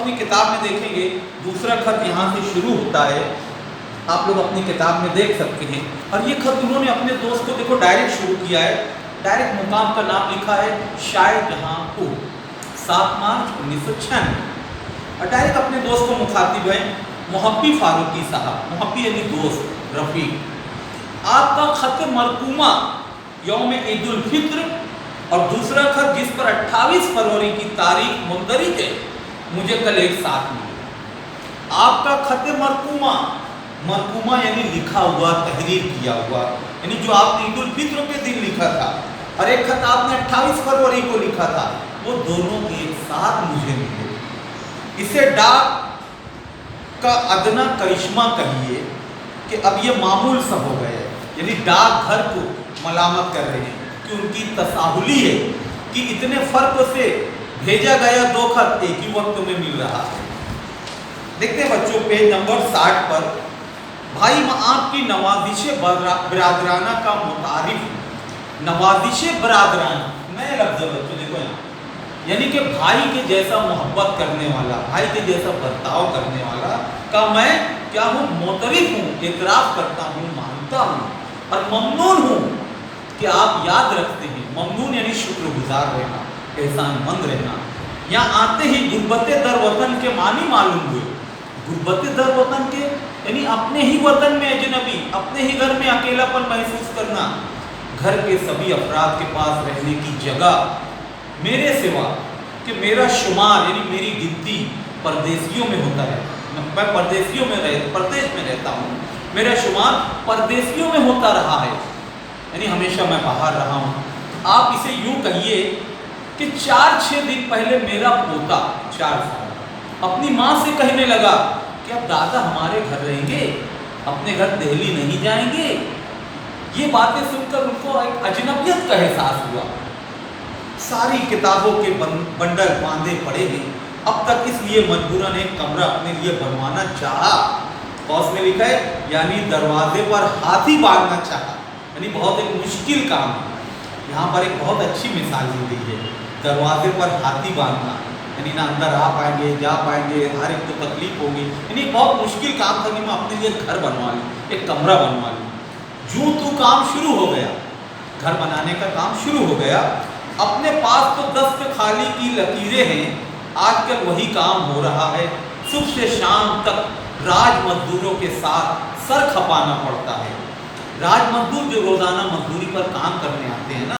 اپنی کتاب میں دیکھیں گے دوسرا خط یہاں سے شروع ہوتا ہے، آپ لوگ اپنی کتاب میں دیکھ سکتے ہیں۔ اور یہ خط انہوں نے اپنے دوست کو دیکھو ڈائریکٹ شروع کیا ہے، ڈائریکٹ مقام کا نام لکھا ہے شاید جہاں پور، 7 مارچ 1996، اور ڈائریکٹ اپنے دوست کو مخاطب ہے محبی فاروقی صاحب، محبی یعنی دوست، رفیق، آپ کا خط مرقومہ یوم عید الفطر اور دوسرا خط جس پر 28 فروری کی تاریخ مندرج ہے مجھے کل ایک ساتھ ملا۔ آپ کا خط مرقومہ، مرقومہ یعنی لکھا ہوا، تحریر کیا ہوا، یعنی جو آپ نے عید الفطر کے دن لکھا تھا، اور ایک خط آپ نے 28 فروری کو لکھا تھا، وہ دونوں ایک ساتھ مجھے ملے۔ اسے ڈاک کا ادنا کرشمہ کہیے کہ اب یہ معمول سا ہو گیا ہے، یعنی ڈاک گھر کو ملامت کر رہے ہیں کہ ان کی تساہلی ہے کہ اتنے فرق سے بھیجا گیا 2 خط ایک ہی وقت میں مل رہا ہے۔ دیکھتے ہیں بچوں پیج نمبر 60 پر، بھائی میں آپ کی نوازش برادرانہ کا متعارف، نوازش برادرانہ نئے لفظ ہے بچوں، دیکھو یہاں، یعنی کہ بھائی کے جیسا محبت کرنے والا، بھائی کے جیسا برتاؤ کرنے والا کا میں کیا ہوں، معترف ہوں، اعتراف کرتا ہوں، مانتا ہوں، اور ممنون ہوں کہ آپ یاد رکھتے ہیں۔ ممنون یعنی شکر گزار رہنا، احسان مند رہنا۔ یہاں آتے ہی غربت در وطن کے معنی معلوم ہوئے۔ غربت در وطن کے یعنی اپنے ہی وطن میں اجنبی، اپنے ہی گھر میں اکیلا پن محسوس کرنا، گھر کے سبھی افراد کے پاس رہنے کی جگہ میرے سوا، کہ میرا شمار یعنی میری گنتی پردیسیوں میں ہوتا ہے، میں پردیسیوں میں پردیش میں رہتا ہوں، میرا شمار پردیسیوں میں ہوتا رہا ہے، یعنی ہمیشہ میں باہر رہا ہوں۔ آپ اسے یوں کہیے کہ 4-6 دن پہلے میرا پوتا 4 سال اپنی ماں سے کہنے لگا کہ اب دادا ہمارے گھر رہیں گے، اپنے گھر دہلی نہیں جائیں گے۔ یہ باتیں سن کر ان کو ایک اجنبیت کا احساس ہوا۔ ساری کتابوں کے بنڈل باندھے پڑے ہیں، اب تک اس لیے مجبوراً ایک کمرہ اپنے لیے بنوانا چاہا، اور اس میں لکھا ہے یعنی دروازے پر ہاتھی باندھنا چاہا، یعنی بہت ایک مشکل کام ہے۔ یہاں پر ایک بہت اچھی مثال دی گئی ہے، دروازے پر ہاتھی باندھنا، یعنی نہ اندر آ پائیں گے، جا پائیں گے، ہر ایک کو تکلیف ہوگی، یعنی بہت مشکل کام تھا کہ میں اپنے لیے گھر بنوا لوں، ایک کمرہ بنوا لوں۔ جوں تو کام شروع ہو گیا، گھر بنانے کا کام شروع ہو گیا، اپنے پاس تو دست خالی کی لکیریں ہیں، آج کل وہی کام ہو رہا ہے، صبح سے شام تک راج مزدوروں کے ساتھ سر کھپانا پڑتا ہے۔ راج مزدور جو روزانہ مزدوری پر کام کرنے آتے ہیں نا،